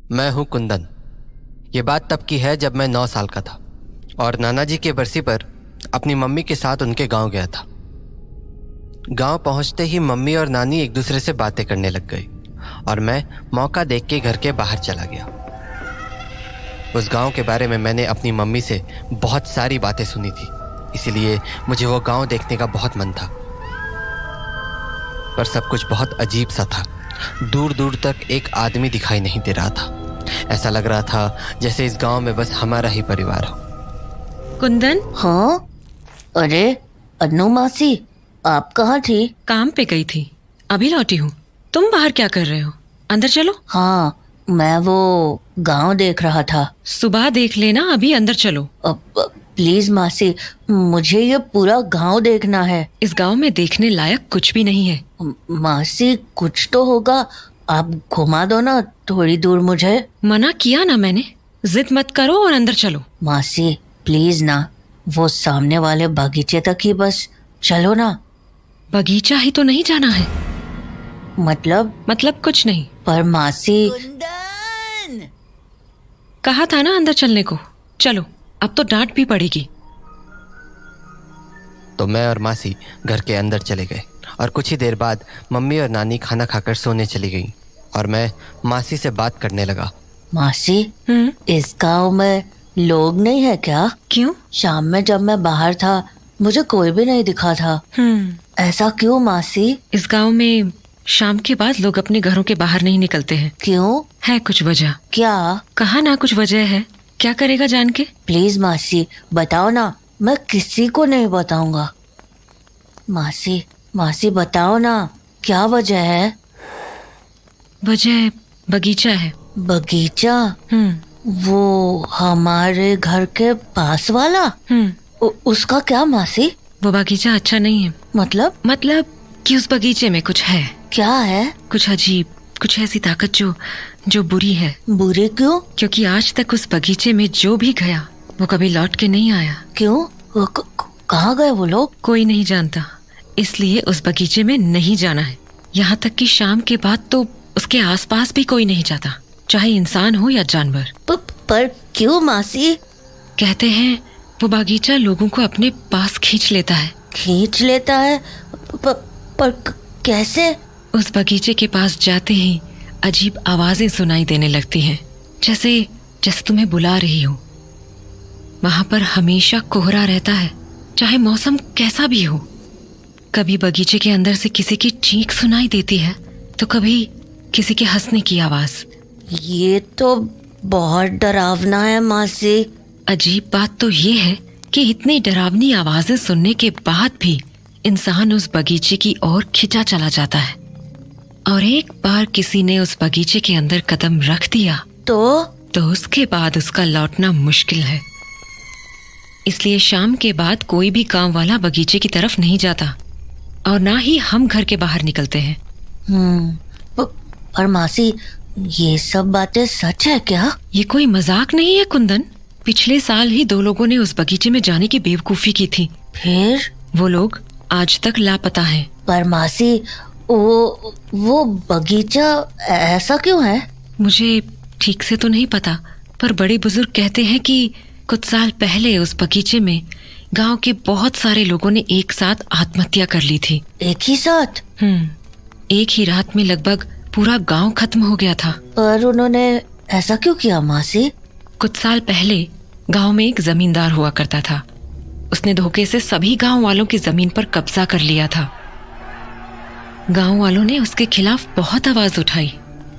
मैं हूं कुंदन। ये बात तब की है जब मैं 9 साल का था और नाना जी की बरसी पर अपनी मम्मी के साथ उनके गांव गया था। गांव पहुंचते ही मम्मी और नानी एक दूसरे से बातें करने लग गई और मैं मौका देख के घर के बाहर चला गया। उस गांव के बारे में मैंने अपनी मम्मी से बहुत सारी बातें सुनी थी, इसीलिए मुझे वो गांव देखने का बहुत मन था। पर सब कुछ बहुत अजीब सा था। दूर दूर तक एक आदमी दिखाई नहीं दे रहा था। ऐसा लग रहा था जैसे इस गांव में बस हमारा ही परिवार हो। कुंदन। हाँ, अरे अन्नू मासी, आप कहाँ थी? काम पे गई थी, अभी लौटी हूँ। तुम बाहर क्या कर रहे हो? अंदर चलो। हाँ, मैं वो गांव देख रहा था। सुबह देख लेना, अभी अंदर चलो। प्लीज मासी, मुझे ये पूरा गांव देखना है। इस गांव में देखने लायक कुछ भी नहीं है। मासी, कुछ तो होगा, आप घुमा दो ना थोड़ी दूर मुझे। मना किया ना मैंने, जिद मत करो और अंदर चलो। मासी प्लीज ना, वो सामने वाले बगीचे तक ही बस चलो ना। बगीचा ही तो नहीं जाना है। मतलब कुछ नहीं। पर मासी। कुंदन! कहा था ना अंदर चलने को। चलो, अब तो डांट भी पड़ेगी। तो मैं और मासी घर के अंदर चले गए और कुछ ही देर बाद मम्मी और नानी खाना खाकर सोने चली गईं और मैं मासी से बात करने लगा। मासी, इस गांव में लोग नहीं है क्या? क्यों? शाम में जब मैं बाहर था मुझे कोई भी नहीं दिखा था। ऐसा क्यों मासी? इस गांव में शाम के बाद लोग अपने घरों के बाहर नहीं निकलते हैं। क्यों? है कुछ वजह। क्या? कहा ना कुछ वजह है। क्या करेगा जान के? प्लीज मासी बताओ ना, मैं किसी को नहीं बताऊंगा। मासी बताओ ना, क्या वजह है? वजह बगीचा है। बगीचा? वो हमारे घर के पास वाला? उसका क्या मासी? वो बगीचा अच्छा नहीं है। मतलब कि उस बगीचे में कुछ है। क्या है? कुछ अजीब, कुछ ऐसी ताकत जो बुरी है। बुरी क्यों? क्योंकि आज तक उस बगीचे में जो भी गया वो कभी लौट के नहीं आया। क्यों? कहाँ गए वो लोग? कोई नहीं जानता, इसलिए उस बगीचे में नहीं जाना है। यहाँ तक कि शाम के बाद तो उसके आसपास भी कोई नहीं जाता, चाहे इंसान हो या जानवर। पर क्यों मासी? कहते हैं वो बगीचा लोगों को अपने पास खींच लेता है। खींच लेता है? पर कैसे? उस बगीचे के पास जाते ही अजीब आवाजें सुनाई देने लगती हैं, जैसे तुम्हें बुला रही हो। वहां पर हमेशा कोहरा रहता है, चाहे मौसम कैसा भी हो। कभी बगीचे के अंदर से किसी की चीख सुनाई देती है तो कभी किसी के हंसने की आवाज। ये तो बहुत डरावना है मासी। अजीब बात तो ये है कि इतनी डरावनी आवाजें सुनने के बाद भी इंसान उस बगीचे की ओर खिंचा चला जाता है। और एक बार किसी ने उस बगीचे के अंदर कदम रख दिया तो उसके बाद उसका लौटना मुश्किल है। इसलिए शाम के बाद कोई भी गांव वाला बगीचे की तरफ नहीं जाता और ना ही हम घर के बाहर निकलते हैं। पर मासी, ये सब बातें सच है क्या? ये कोई मजाक नहीं है कुंदन। पिछले साल ही 2 लोगों ने उस बगीचे में जाने की बेवकूफी की थी। फिर? वो लोग आज तक लापता हैं। पर मासी, वो बगीचा ऐसा क्यों है? मुझे ठीक से तो नहीं पता, पर बड़े बुजुर्ग कहते हैं कि कुछ साल पहले उस बगीचे में गांव के बहुत सारे लोगों ने एक साथ आत्महत्या कर ली थी। एक ही साथ? एक ही रात में लगभग पूरा गांव खत्म हो गया था। पर उन्होंने ऐसा क्यों किया मासी? कुछ साल पहले गांव में एक जमींदार हुआ करता था। उसने धोखे से सभी गांव वालों की जमीन पर कब्जा कर लिया था। गांव वालों ने उसके खिलाफ बहुत आवाज उठाई,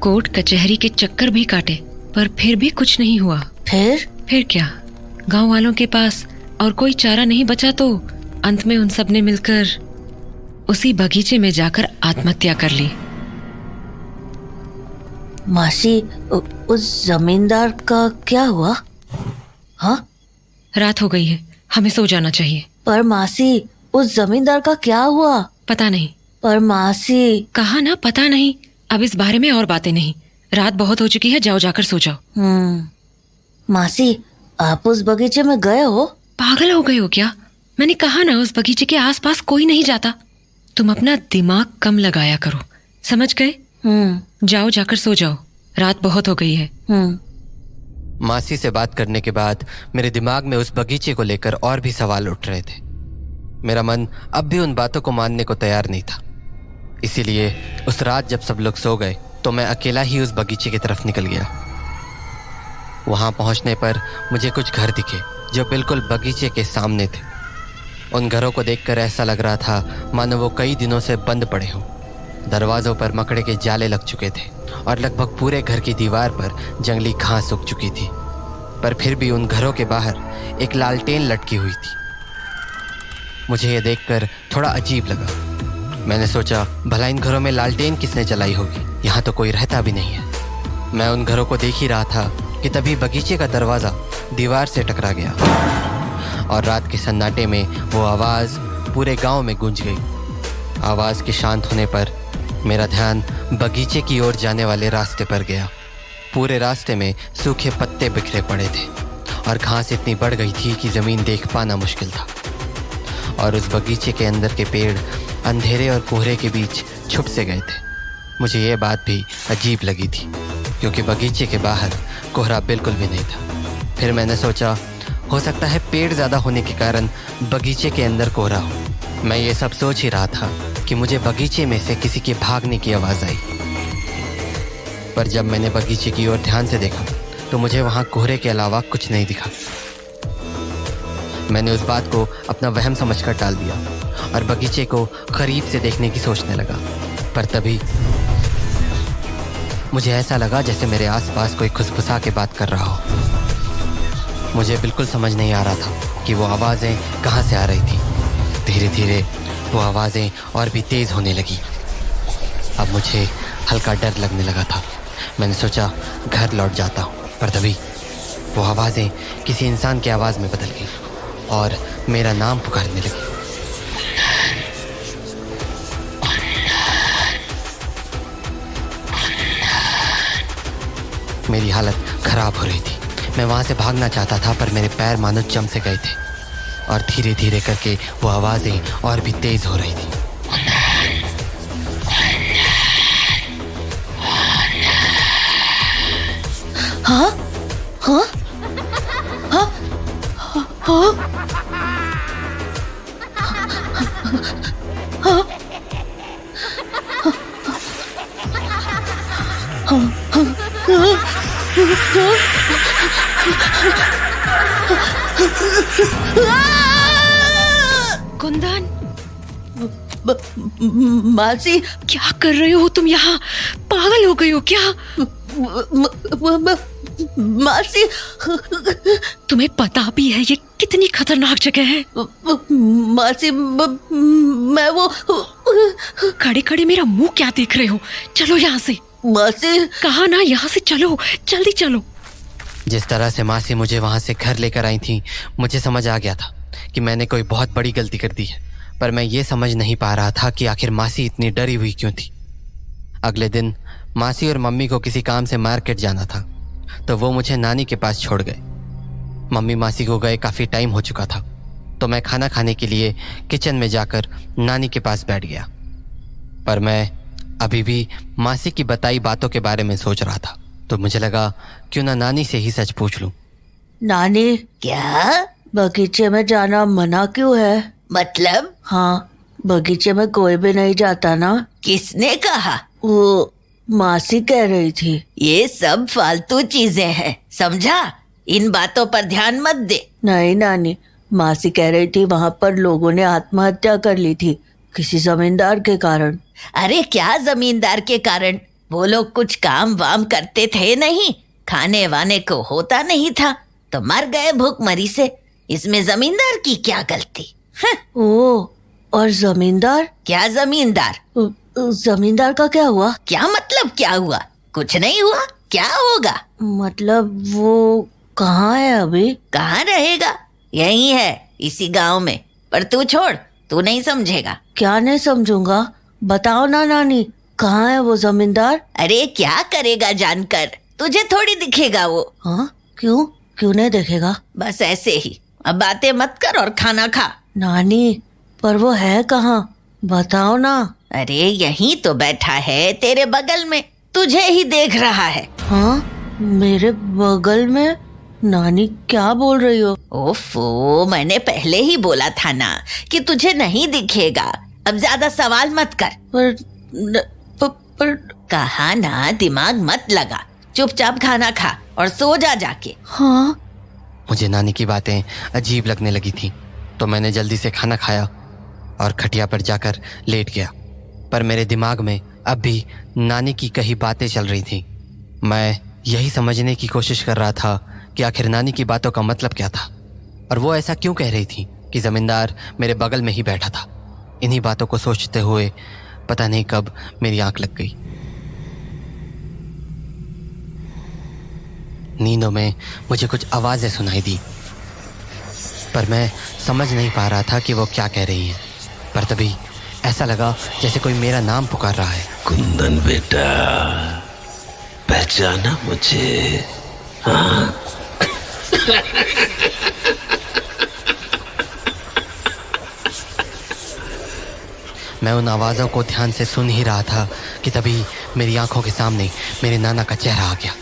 कोर्ट कचहरी के चक्कर भी काटे, पर फिर भी कुछ नहीं हुआ। फिर क्या, गांव वालों के पास और कोई चारा नहीं बचा तो अंत में उन सब ने मिलकर उसी बगीचे में जाकर आत्महत्या कर ली। मासी, उस जमींदार का क्या हुआ? हाँ? रात हो गई है, हमें सो जाना चाहिए। पर मासी, उस जमींदार का क्या हुआ? पता नहीं। पर मासी। कहा ना पता नहीं। अब इस बारे में और बातें नहीं, रात बहुत हो चुकी है, जाओ जाकर सो जाओ। मासी, आप उस बगीचे में गए हो? पागल हो गए हो क्या? मैंने कहा ना उस बगीचे के आसपास कोई नहीं जाता। तुम अपना दिमाग कम लगाया करो, समझ गए? जाओ जाकर सो जाओ, रात बहुत हो गई है। मासी से बात करने के बाद मेरे दिमाग में उस बगीचे को लेकर और भी सवाल उठ रहे थे। मेरा मन अब भी उन बातों को मानने को तैयार नहीं था। इसीलिए उस रात जब सब लोग सो गए तो मैं अकेला ही उस बगीचे की तरफ निकल गया। वहां पहुंचने पर मुझे कुछ घर दिखे जो बिल्कुल बगीचे के सामने थे। उन घरों को देखकर ऐसा लग रहा था मानो वो कई दिनों से बंद पड़े हों। दरवाजों पर मकड़े के जाले लग चुके थे और लगभग पूरे घर की दीवार पर जंगली घास उग चुकी थी। पर फिर भी उन घरों के बाहर एक लालटेन लटकी हुई थी। मुझे यह देखकर थोड़ा अजीब लगा। मैंने सोचा भला इन घरों में लालटेन किसने जलाई होगी, यहाँ तो कोई रहता भी नहीं है। मैं उन घरों को देख ही रहा था कि तभी बगीचे का दरवाज़ा दीवार से टकरा गया और रात के सन्नाटे में वो आवाज़ पूरे गांव में गूंज गई। आवाज़ के शांत होने पर मेरा ध्यान बगीचे की ओर जाने वाले रास्ते पर गया। पूरे रास्ते में सूखे पत्ते बिखरे पड़े थे और घास इतनी बढ़ गई थी कि ज़मीन देख पाना मुश्किल था। और उस बगीचे के अंदर के पेड़ अंधेरे और कोहरे के बीच छुप से गए थे। मुझे ये बात भी अजीब लगी थी क्योंकि बगीचे के बाहर कोहरा बिल्कुल भी नहीं था। फिर मैंने सोचा हो सकता है पेड़ ज़्यादा होने के कारण बगीचे के अंदर कोहरा हो। मैं ये सब सोच ही रहा था कि मुझे बगीचे में से किसी के भागने की आवाज़ आई। पर जब मैंने बगीचे की ओर ध्यान से देखा तो मुझे वहाँ कोहरे के अलावा कुछ नहीं दिखा। मैंने उस बात को अपना वहम समझकर टाल दिया और बगीचे को करीब से देखने की सोचने लगा। पर तभी मुझे ऐसा लगा जैसे मेरे आसपास कोई खुसफुसा के बात कर रहा हो। मुझे बिल्कुल समझ नहीं आ रहा था कि वो आवाज़ें कहाँ से आ रही थी। धीरे धीरे वो आवाज़ें और भी तेज़ होने लगी। अब मुझे हल्का डर लगने लगा था। मैंने सोचा घर लौट जाता हूँ। पर तभी वो आवाज़ें किसी इंसान की आवाज़ में बदल गई और मेरा नाम पुकारने लगी। मेरी हालत खराब हो रही थी। मैं वहाँ से भागना चाहता था पर मेरे पैर मानो जम से गए थे और धीरे धीरे करके वो आवाज़ें और भी तेज़ हो रही थी। हाँ हाँ हाँ हाँ कुंदन, मासी, क्या कर रहे हो तुम यहाँ? पागल हो गई हो क्या? मासी, तुम्हें पता भी है ये कितनी खतरनाक जगह है? मासी, मैं वो खड़े खड़े मेरा मुंह क्या देख रहे हो? चलो यहाँ से। मासी, कहा ना यहाँ से चलो, जल्दी चलो। जिस तरह से मासी मुझे वहां से घर लेकर आई थी मुझे समझ आ गया था कि मैंने कोई बहुत बड़ी गलती कर दी है। पर मैं ये समझ नहीं पा रहा था कि आखिर मासी इतनी डरी हुई क्यों थी। अगले दिन मासी और मम्मी को किसी काम से मार्केट जाना था तो वो मुझे नानी के पास छोड़ गए। मम्मी मासी को गए काफ़ी टाइम हो चुका था तो मैं खाना खाने के लिए किचन में जाकर नानी के पास बैठ गया। पर मैं अभी भी मासी की बताई बातों के बारे में सोच रहा था तो मुझे लगा क्यों ना नानी से ही सच पूछ लूं। नानी, क्या बगीचे में जाना मना क्यों है? मतलब? हाँ, बगीचे में कोई भी नहीं जाता ना। किसने कहा? वो मासी कह रही थी। ये सब फालतू चीजें हैं, समझा? इन बातों पर ध्यान मत दे। नहीं नानी, मासी कह रही थी वहाँ पर लोगों ने आत्महत्या कर ली थी किसी जमींदार के कारण। अरे क्या जमींदार के कारण? वो लोग कुछ काम वाम करते थे नहीं, खाने वाने को होता नहीं था तो मर गए भूखमरी से। इसमें जमींदार की क्या गलती? ओ, और जमींदार? क्या जमींदार? जमींदार का क्या हुआ? क्या मतलब क्या हुआ? कुछ नहीं हुआ, क्या होगा? मतलब वो कहाँ है अभी? कहाँ रहेगा? यही है, इसी गांव में। पर तू छोड़, तू नहीं समझेगा। क्या नहीं समझूंगा? बताओ ना नानी, कहाँ है वो जमींदार? अरे क्या करेगा जानकर, तुझे थोड़ी दिखेगा वो। हाँ, क्यों? क्यों नहीं दिखेगा? बस ऐसे ही। अब बातें मत कर और खाना खा। नानी, पर वो है कहाँ? बताओ ना। अरे यहीं तो बैठा है तेरे बगल में, तुझे ही देख रहा है। हाँ, मेरे बगल में? नानी क्या बोल रही हो? ओफो, मैंने पहले ही बोला था ना कि तुझे नहीं दिखेगा। अब ज्यादा सवाल मत कर। पर कहा ना, दिमाग मत लगा, चुपचाप खाना खा और सो जा जाके। हाँ। मुझे नानी की बातें अजीब लगने लगी थी, तो मैंने जल्दी से खाना खाया और खटिया पर जाकर लेट गया। पर मेरे दिमाग में अब भी नानी की कही बातें चल रही थी। मैं यही समझने की कोशिश कर रहा था कि आखिर नानी की बातों का मतलब क्या था, और वो ऐसा क्यों कह रही थी कि जमींदार मेरे बगल में ही बैठा था। इन्हीं बातों को सोचते हुए पता नहीं कब मेरी आंख लग गई। नींदों में मुझे कुछ आवाजें सुनाई दी, पर मैं समझ नहीं पा रहा था कि वो क्या कह रही हैं। पर तभी ऐसा लगा जैसे कोई मेरा नाम पुकार रहा है। कुंदन बेटा, पहचाना मुझे? हाँ? मैं उन आवाज़ों को ध्यान से सुन ही रहा था कि तभी मेरी आंखों के सामने मेरे नाना का चेहरा आ गया।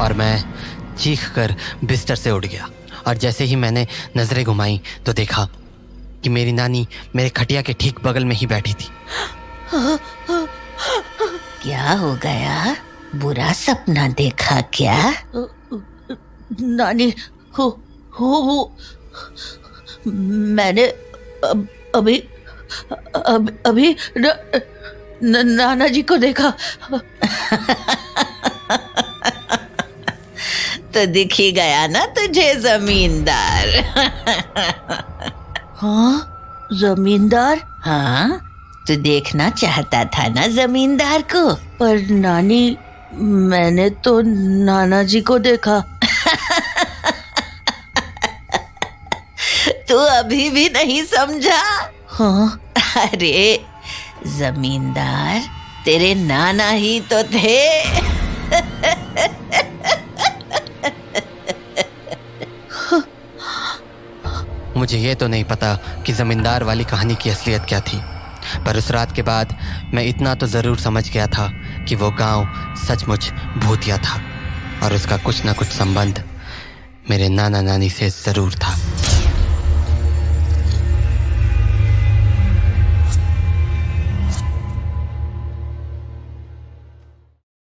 और मैं चीख कर बिस्तर से उठ गया, और जैसे ही मैंने नजरें घुमाई तो देखा कि मेरी नानी मेरे खटिया के ठीक बगल में ही बैठी थी। क्या हो गया? बुरा सपना देखा क्या? नानी हो मैंने अभी नाना जी को देखा। तो दिख ही गया ना तुझे जमींदार। हाँ, जमींदार? हाँ, तू देखना चाहता था ना जमींदार को? पर नानी, मैंने तो नाना जी को देखा। तू अभी भी नहीं समझा? हाँ। अरे जमींदार तेरे नाना ही तो थे। मुझे ये तो नहीं पता कि जमींदार वाली कहानी की असलियत क्या थी, पर उस रात के बाद मैं इतना तो ज़रूर समझ गया था कि वो गांव सचमुच भूतिया था, और उसका कुछ ना कुछ संबंध मेरे नाना नानी से ज़रूर था।